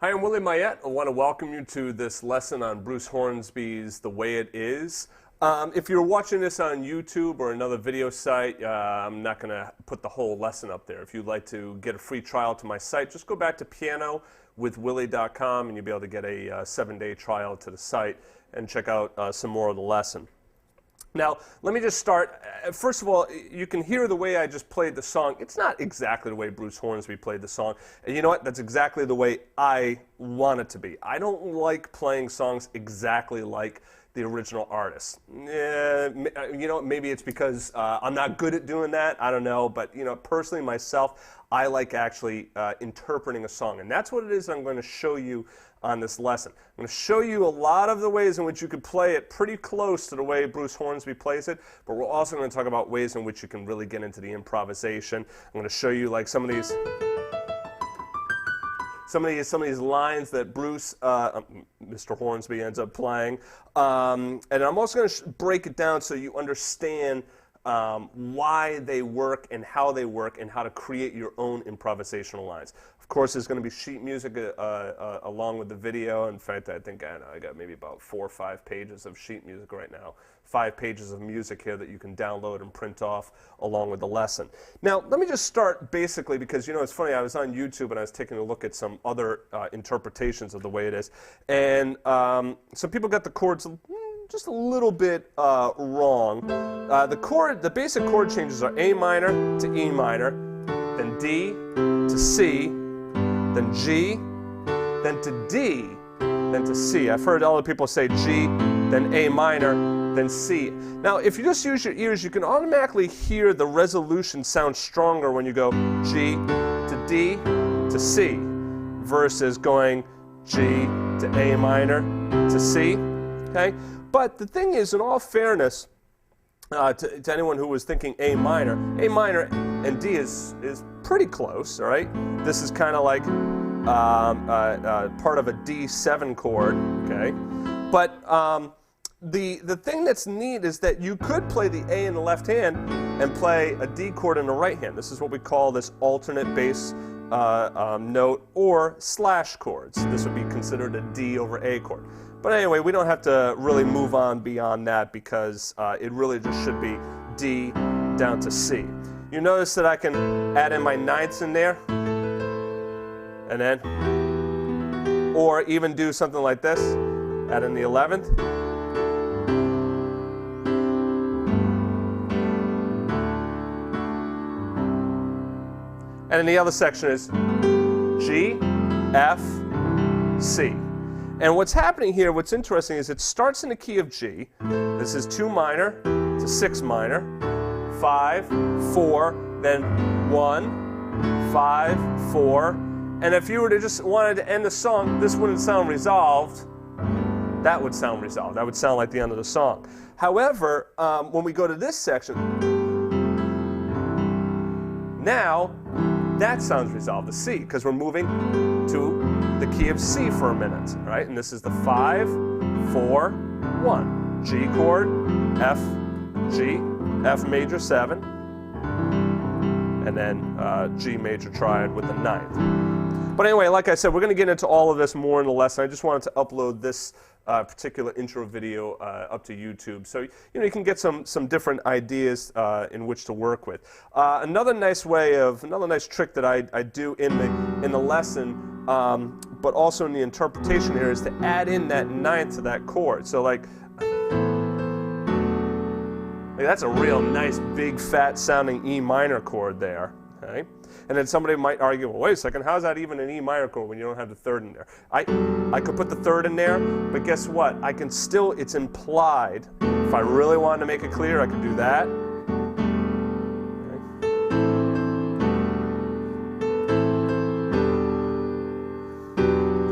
Hi, I'm Willie Mayette. I want to welcome you to this lesson on Bruce Hornsby's The Way It Is. If you're watching this on YouTube or another video site, I'm not going to put the whole lesson up there. If you'd like to get a free trial to my site, just go back to pianowithwillie.com and you'll be able to get a 7-day trial to the site and check out some more of the lesson. Now, let me just start. First of all, you can hear the way I just played the song. It's not exactly the way Bruce Hornsby played the song. And you know what? That's exactly the way I want it to be. I don't like playing songs exactly like the original artist. You know, maybe it's because I'm not good at doing that. I don't know. But, you know, personally, myself, I like actually interpreting a song. And that's what it is I'm going to show you on this lesson. I'm going to show you a lot of the ways in which you could play it pretty close to the way Bruce Hornsby plays it, but we're also going to talk about ways in which you can really get into the improvisation. I'm going to show you like some of these lines that Bruce, Mr. Hornsby ends up playing, and I'm also going to break it down so you understand why they work and how to create your own improvisational lines. Of course, there's going to be sheet music along with the video. In fact, I think I got maybe about 4 or 5 pages of sheet music right now. 5 pages of music here that you can download and print off along with the lesson. Now, let me just start basically because, you know, it's funny, I was on YouTube and I was taking a look at some other interpretations of The Way It Is. And some people got the chords just a little bit wrong. The basic chord changes are A minor to E minor, then D to C, then G, then to D, then to C. I've heard other people say G, then A minor, then C. Now, if you just use your ears, you can automatically hear the resolution sound stronger when you go G to D to C versus going G to A minor to C. Okay? But the thing is, in all fairness, to anyone who was thinking A minor and D is pretty close, all right? This is kind of like part of a D7 chord, okay? But the thing that's neat is that you could play the A in the left hand and play a D chord in the right hand. This is what we call this alternate bass note or slash chords. This would be considered a D over A chord. But anyway, we don't have to really move on beyond that because it really just should be D down to C. You notice that I can add in my ninths in there, and then, or even do something like this, add in the 11th. And then the other section is G, F, C. And what's happening here, what's interesting is it starts in the key of G. This is 2 minor to 6 minor, 5, 4, then 1, 5, 4. And if you were to just wanted to end the song, this wouldn't sound resolved. That would sound resolved. That would sound like the end of the song. However, when we go to this section, now that sounds resolved to C because we're moving to the key of C for a minute, right? And this is the 5, 4, 1. G chord, F, G, F major 7, and then G major triad with the 9th. But anyway, like I said, we're going to get into all of this more in the lesson. I just wanted to upload this particular intro video up to YouTube, so you know you can get some different ideas in which to work with. Another nice trick that I do in the lesson, but also in the interpretation here, is to add in that 9th to that chord. So like that's a real nice big fat sounding E minor chord there. Okay? And then somebody might argue, well, wait a second, how's that even an E minor chord when you don't have the 3rd in there? I could put the 3rd in there, but guess what? I can still, it's implied. If I really wanted to make it clear, I could do that. Okay.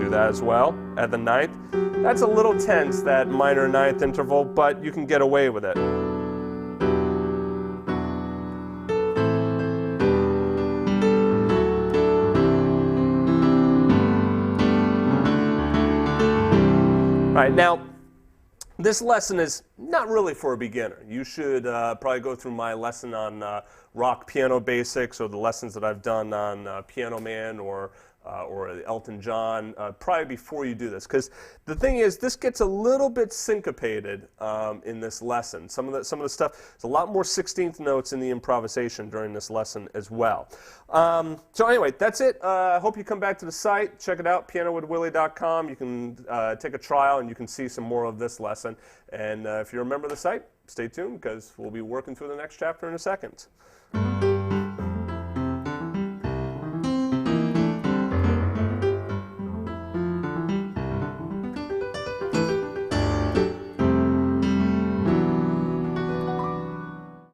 Do that as well at the 9th. That's a little tense, that minor 9th interval, but you can get away with it. All right, now, this lesson is not really for a beginner. You should probably go through my lesson on rock piano basics or the lessons that I've done on Piano Man or or Elton John, probably before you do this. Because the thing is, this gets a little bit syncopated in this lesson. Some of the stuff, there's a lot more 16th notes in the improvisation during this lesson as well. So anyway, that's it. I hope you come back to the site, check it out, pianowithwillie.com. You can take a trial and you can see some more of this lesson. And if you're a member of the site, stay tuned because we'll be working through the next chapter in a second.